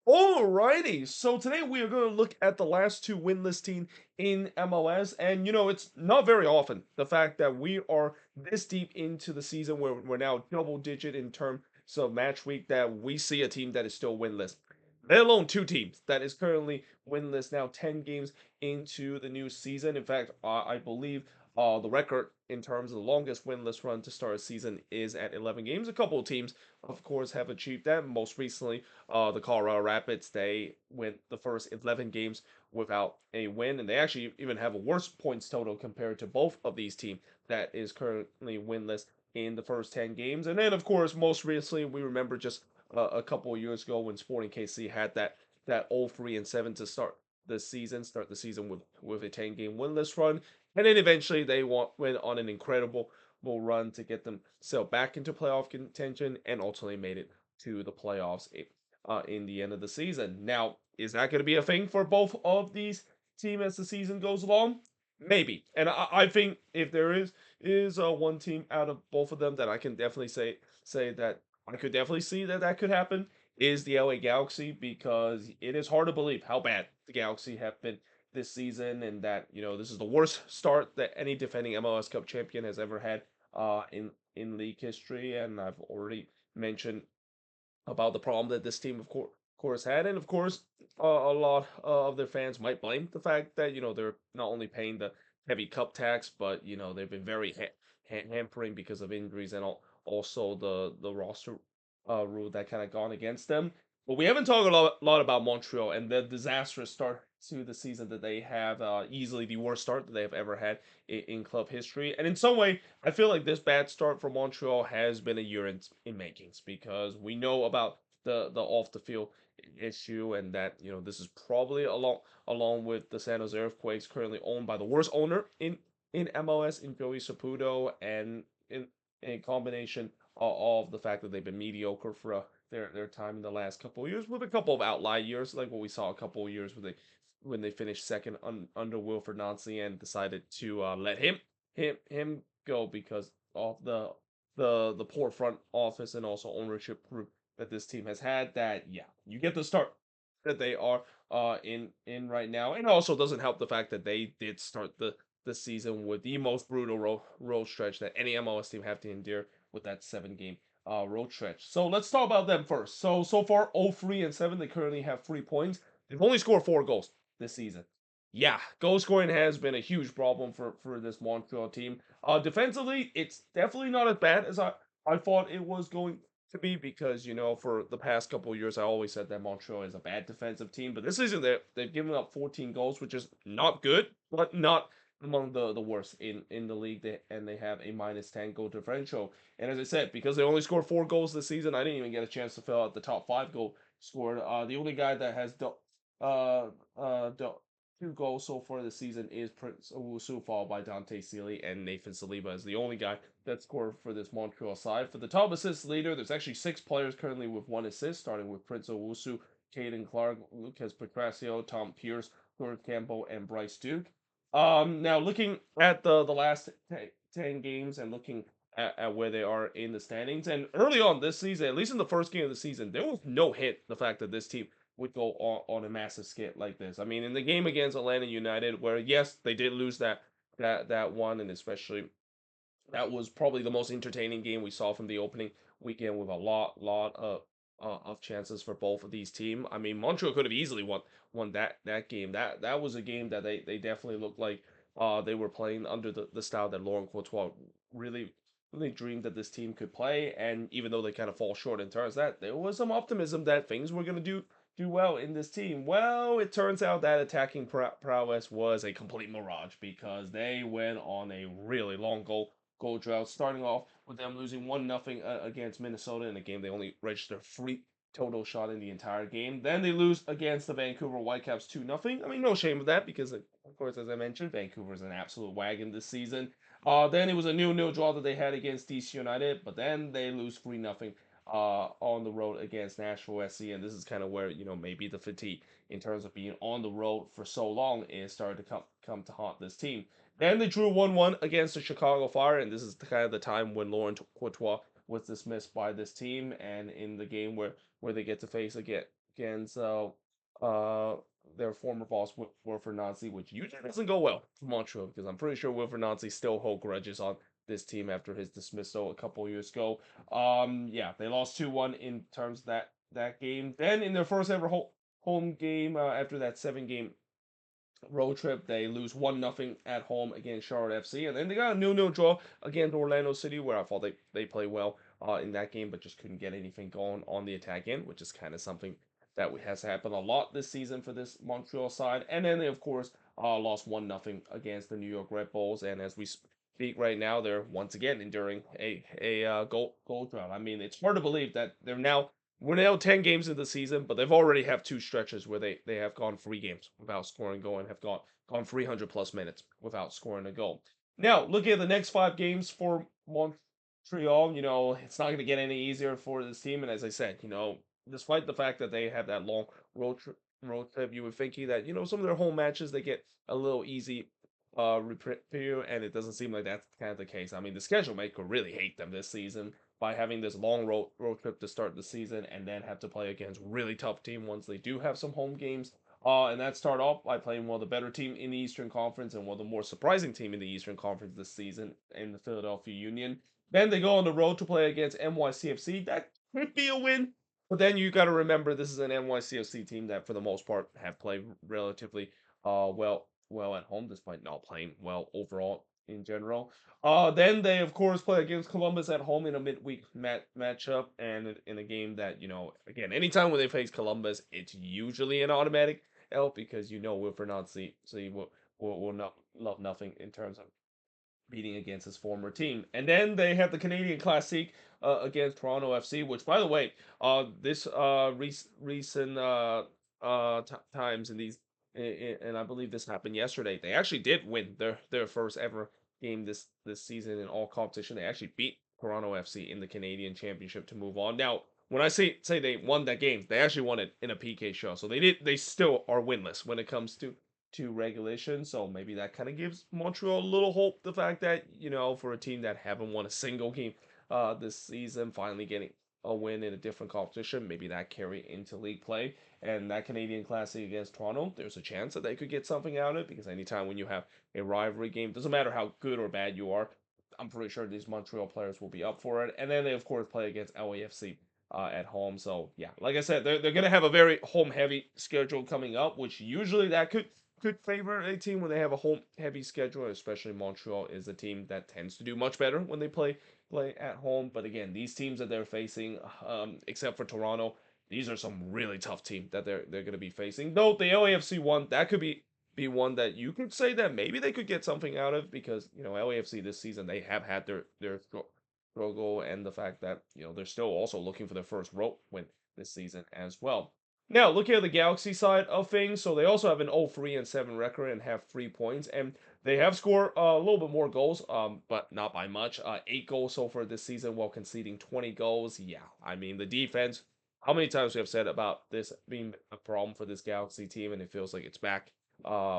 Alrighty, so today we are going to look at the last two winless team in MLS, and it's not very often the fact that we are this deep into the season where we're now double digit in terms of match week that we see a team that is still winless. Let alone two teams that is currently winless now 10 games into the new season. In fact, I believe the record in terms of the longest winless run to start a season is at 11 games. A couple of teams, of course, have achieved that. Most recently, the Colorado Rapids, they went the first 11 games without a win, and they actually even have a worse points total compared to both of these teams that is currently winless in the first 10 games. And then, of course, most recently, we remember just a couple of years ago when Sporting KC had that 0-3-7 to start the season with a 10-game winless run, and then eventually they went on an incredible run to get themselves back into playoff contention and ultimately made it to the playoffs in the end of the season. Now, is that going to be a thing for both of these teams as the season goes along? Maybe, and I think if there is one team out of both of them that I can definitely say that I could definitely see that could happen is the LA Galaxy, because it is hard to believe how bad the Galaxy have been this season, and that this is the worst start that any defending MLS Cup champion has ever had in league history. And I've already mentioned about the problem that this team, of course, had, and of course, a lot of their fans might blame the fact that they're not only paying the heavy cup tax, but they've been very hampering because of injuries and also the roster rule that kind of gone against them. But we haven't talked a lot about Montreal and the disastrous start to the season that they have, easily the worst start that they have ever had in club history. And in some way, I feel like this bad start for Montreal has been a year in makings, because we know about the off the field issue, and that this is probably along with the San Jose Earthquakes, currently owned by the worst owner in MLS, in Joey Saputo, and in combination of the fact that they've been mediocre for their time in the last couple of years, with a couple of outlier years like what we saw a couple of years when they finished second under Wilfred Nancy and decided to let him go because of the poor front office and also ownership group that this team has had. That, yeah, you get the start that they are in right now, and also doesn't help the fact that they did start the season with the most brutal road stretch that any MLS team have to endure, with that 7 game road stretch. So let's talk about them first. So far, 0-3-7. They currently have 3 points. They've only scored 4 goals this season. Yeah, goal scoring has been a huge problem for this Montreal team. Defensively, it's definitely not as bad as I thought it was going to be, because for the past couple of years I always said that Montreal is a bad defensive team, but this season they've given up 14 goals, which is not good, but not among the worst in the league. And they have a -10 goal differential. And as I said, because they only scored 4 goals this season, I didn't even get a chance to fill out the top 5 goal scored. The only guy that has uh uh 2 goals so far this season is Prince Owusu, followed by Dante Sealy, and Nathan Saliba is the only guy that scored for this Montreal side. For the top assist leader, there's actually 6 players currently with 1 assist, starting with Prince Owusu, Caden Clark, Lucas Petrasio, Tom Pierce, Gordon Campbell, and Bryce Duke. Now looking at the last 10 games and looking at where they are in the standings, and early on this season, at least in the first game of the season, there was no hint the fact that this team would go on a massive skit like this. I mean, in the game against Atlanta United, where yes, they did lose that one, and especially that was probably the most entertaining game we saw from the opening weekend, with a lot of chances for both of these teams. I mean, Montreal could have easily won that game. That was a game that they definitely looked like they were playing under the style that Laurent Courtois really dreamed that this team could play. And even though they kind of fall short in terms of that, there was some optimism that things were going to do well in this team. Well, it turns out that attacking prowess was a complete mirage, because they went on a really long goal drought, starting off with them losing 1-0 against Minnesota in a game they only registered 3 total shot in the entire game. Then they lose against the Vancouver Whitecaps 2-0. I mean, no shame of that, because, of course, as I mentioned, Vancouver is an absolute wagon this season. Then it was a 0-0 draw that they had against DC United, but then they lose 3-0 on the road against Nashville SC, and this is kind of where maybe the fatigue in terms of being on the road for so long is starting to come to haunt this team. Then they drew 1-1 against the Chicago Fire, and this is kind of the time when Laurent Courtois was dismissed by this team, and in the game where they get to face again against uh their former boss Wilfred Nancy, which usually doesn't go well for Montreal because I'm pretty sure Wilfred Nancy still hold grudges on this team after his dismissal a couple years ago. Yeah, they lost 2-1 in terms of that game. Then in their first ever home game after that 7 game road trip. They lose 1-0 at home against Charlotte FC, and then they got a 0-0 draw against Orlando City, where I thought they played well in that game, but just couldn't get anything going on the attack end, which is kind of something that has happened a lot this season for this Montreal side. And then they, of course, lost 1-0 against the New York Red Bulls, and as we speak right now, they're once again enduring a goal drought. I mean, it's hard to believe that we're now 10 games into the season, but they've already have 2 stretches where they have gone 3 games without scoring a goal and have gone 300 plus minutes without scoring a goal. Now, looking at the next 5 games for Montreal, it's not going to get any easier for this team. And as I said, despite the fact that they have that long road trip, you would think that, some of their home matches, they get a little easy review, and it doesn't seem like that's kind of the case. I mean, the schedule maker really hate them this season by having this long road trip to start the season and then have to play against really tough team once they do have some home games. And that start off by playing one of the better team in the Eastern Conference and one of the more surprising team in the Eastern Conference this season in the Philadelphia Union. Then they go on the road to play against NYCFC. That could be a win, but then you got to remember this is an NYCFC team that, for the most part, have played relatively well at home, despite not playing well overall in general. Then they, of course, play against Columbus at home in a midweek matchup, and in a game that, again, anytime when they face Columbus, it's usually an automatic L because Wilfred Nancy will not love nothing in terms of beating against his former team. And then they have the Canadian Classic against Toronto FC, which, by the way, this recent times in these, and I believe this happened yesterday, they actually did win their first ever game this season in all competition. They actually beat Toronto FC in the Canadian Championship to move on. Now, when I say they won that game, they actually won it in a PK show. So they still are winless when it comes to regulation. So maybe that kind of gives Montreal a little hope. The fact that, for a team that haven't won a single game this season, finally getting a win in a different competition, maybe that carry into league play. And that Canadian Classic against Toronto, there's a chance that they could get something out of it because anytime when you have a rivalry game, doesn't matter how good or bad you are, I'm pretty sure these Montreal players will be up for it. And then they, of course, play against LAFC at home. So, yeah, like I said, they're going to have a very home heavy schedule coming up, which usually that could favor a team when they have a home heavy schedule, especially Montreal is a team that tends to do much better when they play at home. But again, these teams that they're facing, except for Toronto, these are some really tough teams that they're going to be facing. Though the LAFC one, that could be one that you could say that maybe they could get something out of because LAFC this season they have had their struggle and the fact that they're still also looking for their first road win this season as well. Now, looking at the Galaxy side of things, so they also have an 0-3-7 record and have 3 points, and they have scored a little bit more goals, but not by much. 8 goals so far this season while conceding 20 goals. Yeah, I mean, the defense, how many times we have said about this being a problem for this Galaxy team, and it feels like it's back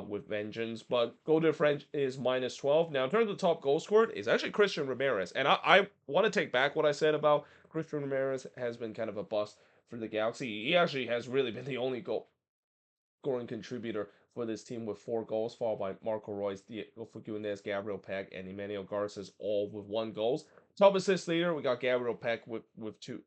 with vengeance. But goal difference is -12. Now, in terms of the top goal scored, is actually Christian Ramirez, and I want to take back what I said about Christian Ramirez has been kind of a bust for the Galaxy. He actually has really been the only goal scoring contributor for this team with 4 goals, followed by Marco Reus, Diego Fagundez, Gabriel Peck, and Emmanuel Garces, all with 1 goal. Top assist leader, we got Gabriel Peck with two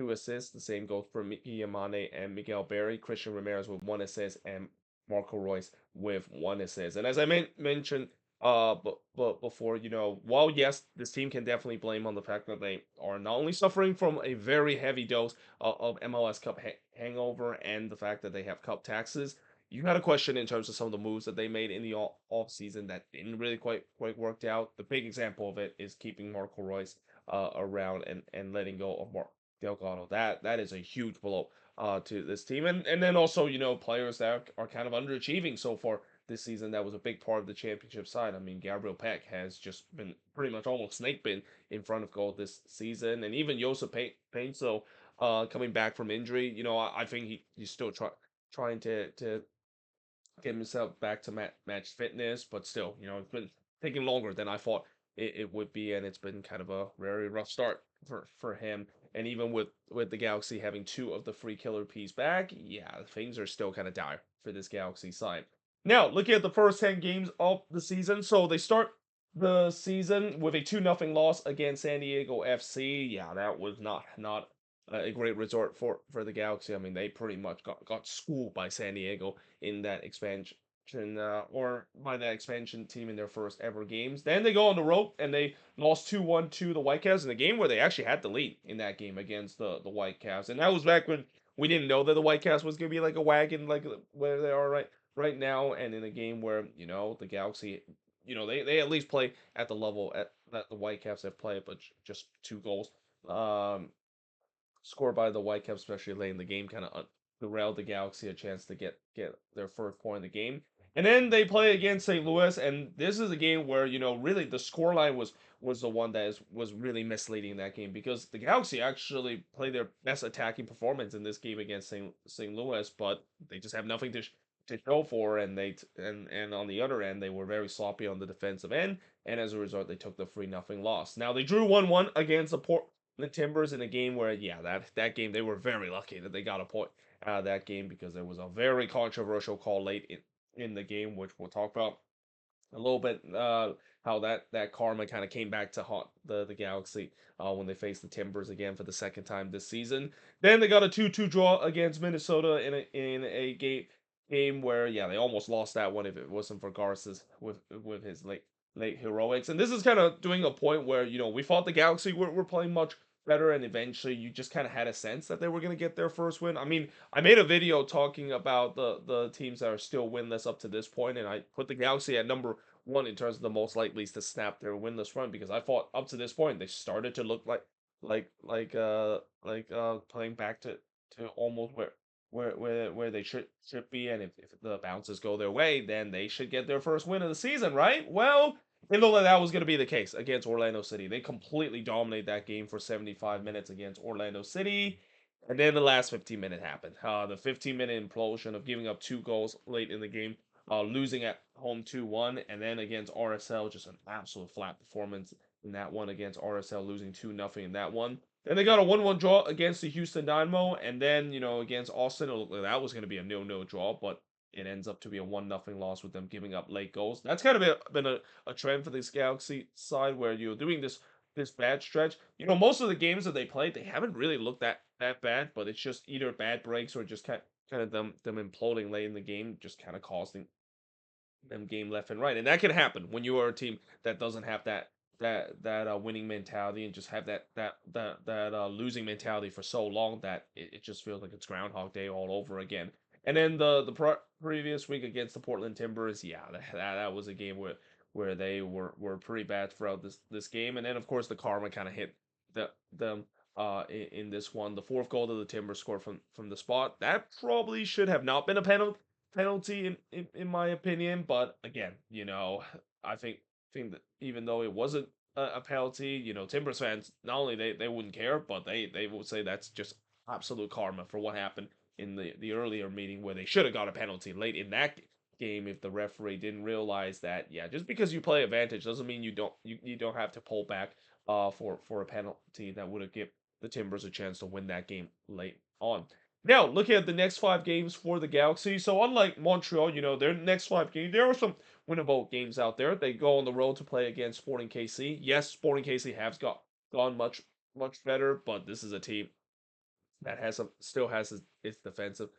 assists. The same goes for Miki Yamane and Miguel Berry. Christian Ramirez with 1 assist, and Marco Reus with 1 assist. And as I mentioned but before, while yes, this team can definitely blame on the fact that they are not only suffering from a very heavy dose of MLS Cup hangover and the fact that they have cup taxes, you had a question in terms of some of the moves that they made in the off season that didn't really quite worked out. The big example of it is keeping Marco Reus around and letting go of Mark Delgado. That is a huge blow to this team, and then also players that are kind of underachieving so far this season. That was a big part of the championship side. I mean, Gabriel Peck has just been pretty much almost snake been in front of goal this season, and even Joseph Paint. So coming back from injury, I think he's still trying to get himself back to match fitness, but still, it's been taking longer than I thought it would be, and it's been kind of a very rough start for him. and even with the Galaxy having two of the free killer P's back, yeah, things are still kind of dire for this Galaxy side. Now, looking at the first 10 games of the season, so they start the season with a 2-0 loss against San Diego FC. Yeah, that was not a great result for the Galaxy. I mean, they pretty much got schooled by San Diego in that expansion or by that expansion team in their first ever games. Then they go on the road and they lost 2-1 to the Whitecaps in a game where they actually had the lead in that game against the Whitecaps. And that was back when we didn't know that the Whitecaps was gonna be like a wagon like where they are right now, and in a game where the Galaxy, they at least play at the level that the Whitecaps have played, but just 2 goals um scored by the Whitecaps, especially late in the game, kind of derailed the Galaxy a chance to get their first point in the game. And then they play against St. Louis, and this is a game where really the scoreline was the one that was really misleading in that game, because the Galaxy actually played their best attacking performance in this game against St. Louis, but they just have nothing to show for, and and on the other end they were very sloppy on the defensive end, and as a result they took the 3-0 loss. Now they drew 1-1 against the Timbers in a game where, yeah, that game they were very lucky that they got a point out of that game, because there was a very controversial call late in the game, which we'll talk about a little bit. How that karma kind of came back to haunt the Galaxy when they faced the Timbers again for the second time this season. Then they got a 2-2 draw against Minnesota in a game where, yeah, they almost lost that one if it wasn't for Garces with his late heroics. And this is kind of doing a point where we thought the Galaxy were playing much better, and eventually you just kind of had a sense that they were going to get their first win. I mean, I made a video talking about the teams that are still winless up to this point, and I put the Galaxy at number one in terms of the most likely to snap their winless run, because I thought up to this point they started to look like playing back to almost where they should be, and if the bounces go their way, then they should get their first win of the season, right? Well, it looked like that was going to be the case against Orlando City. They completely dominated that game for 75 minutes against Orlando City. And then the last 15 minute happened. The 15-minute implosion of giving up 2 goals late in the game, losing at home 2-1. And then against RSL, just an absolute flat performance in that one against RSL, losing 2-0 in that one. Then they got a 1-1 draw against the Houston Dynamo. And then, against Austin, it looked like that was going to be a 0-0 draw. But it ends up to be a 1-0 loss with them giving up late goals. That's kind of been a trend for this Galaxy side, where you're doing this bad stretch. Most of the games that they played, they haven't really looked that bad, but it's just either bad breaks or just kind of them imploding late in the game, just kind of costing them game left and right. And that can happen when you are a team that doesn't have that winning mentality, and just have that losing mentality for so long that it just feels like it's Groundhog Day all over again. And then the previous week against the Portland Timbers, yeah, that was a game where they were pretty bad throughout this game. And then of course the karma kind of hit them in this one. The fourth goal to the Timbers scored from the spot. That probably should have not been a penalty in my opinion. But again, I think that even though it wasn't a penalty, Timbers fans, not only they wouldn't care, but they would say that's just absolute karma for what happened in the earlier meeting, where they should have got a penalty late in that game if the referee didn't realize that, yeah, just because you play advantage doesn't mean you don't have to pull back for a penalty that would have given the Timbers a chance to win that game late on. Now, looking at the next 5 games for the Galaxy, so unlike Montreal, their next 5 games, there are some winnable games out there. They go on the road to play against Sporting KC. Yes, Sporting KC has gone much better, but this is a team that still has its defensive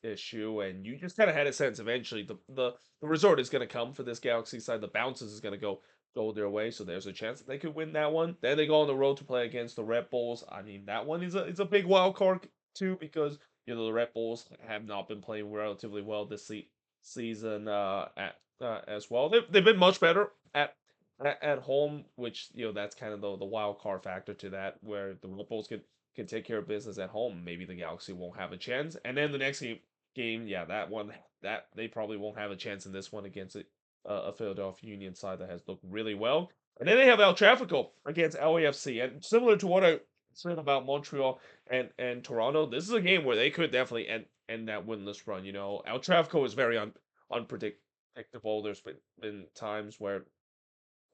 issue, and you just kind of had a sense eventually the result is going to come for this Galaxy side. The bounces is going to go their way, so there's a chance that they could win that one. Then they go on the road to play against the Red Bulls. I mean, that one is a big wild card too, because the Red Bulls have not been playing relatively well this season as well. They've been much better at home, which that's kind of the wild card factor to that, where the Red Bulls can take care of business at home. Maybe the Galaxy won't have a chance. And then the next game, yeah, that one, that they probably won't have a chance in this one against a Philadelphia Union side that has looked really well. And then they have El Trafico against LAFC. And similar to what I said about Montreal and Toronto, this is a game where they could definitely end that winless run. El Trafico is very unpredictable. There's been times where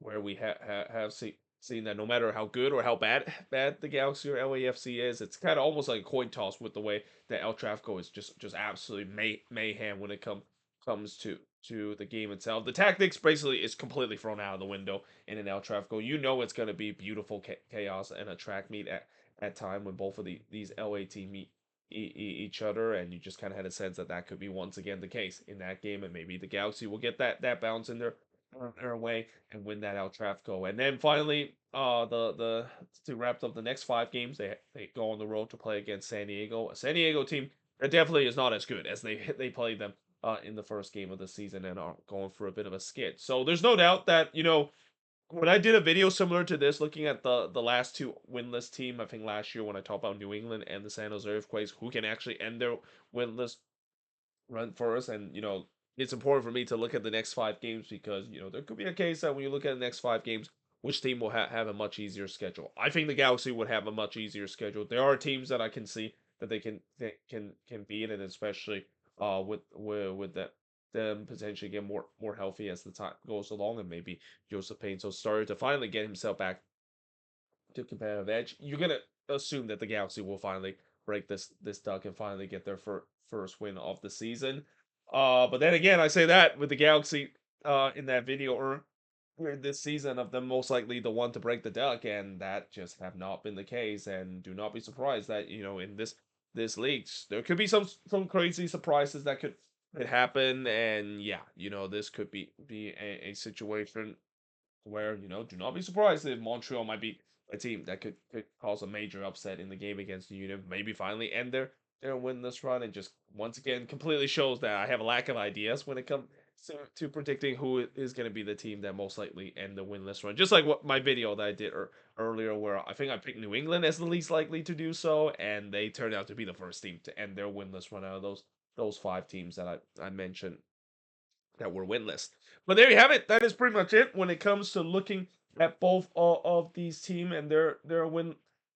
we have seeing that no matter how good or how bad the Galaxy or LAFC is, it's kind of almost like a coin toss with the way that El Trafico is just absolutely mayhem when it comes to the game itself. The tactics basically is completely thrown out of the window in an El Trafico. You know it's going to be beautiful chaos and a track meet at time when both of these LA team meet each other, and you just kind of had a sense that that could be once again the case in that game, and maybe the Galaxy will get that bounce in their way and win that El Trafico. And then finally, the to wrap up the next 5 games, they go on the road to play against San Diego, a San Diego team that definitely is not as good as they played them in the first game of the season and are going for a bit of a skid. So there's no doubt that when I did a video similar to this, looking at the last two winless team, I think last year when I talked about New England and the San Jose Earthquakes, who can actually end their winless run first, and it's important for me to look at the next 5 games because there could be a case that when you look at the next 5 games, which team will have a much easier schedule. I think the Galaxy would have a much easier schedule. There are teams that I can see that they can beat, and especially with that them potentially get more healthy as the time goes along, and maybe Joseph Painto started to finally get himself back to competitive edge. You're gonna assume that the Galaxy will finally break this duck and finally get their first win of the season. But then again, I say that with the Galaxy in that video or this season of them most likely the one to break the duck, and that just have not been the case. And do not be surprised that in this league there could be some crazy surprises that could happen. And yeah, this could be a situation where do not be surprised if Montreal might be a team that could cause a major upset in the game against the Union, maybe finally end their winless run, and just once again completely shows that I have a lack of ideas when it comes to predicting who is going to be the team that most likely end the winless run. Just like what my video that I did earlier, where I think I picked New England as the least likely to do so, and they turned out to be the first team to end their winless run out of those 5 teams that I mentioned that were winless. But there you have it. That is pretty much it when it comes to looking at both of these teams and their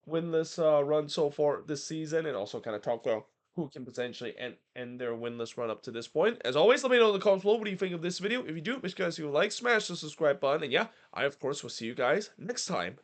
winless run so far this season, and also kind of talk about who can potentially end their winless run up to this point. As always, let me know in the comments below what do you think of this video. If you do, make sure you like, smash the subscribe button, and yeah, I of course will see you guys next time.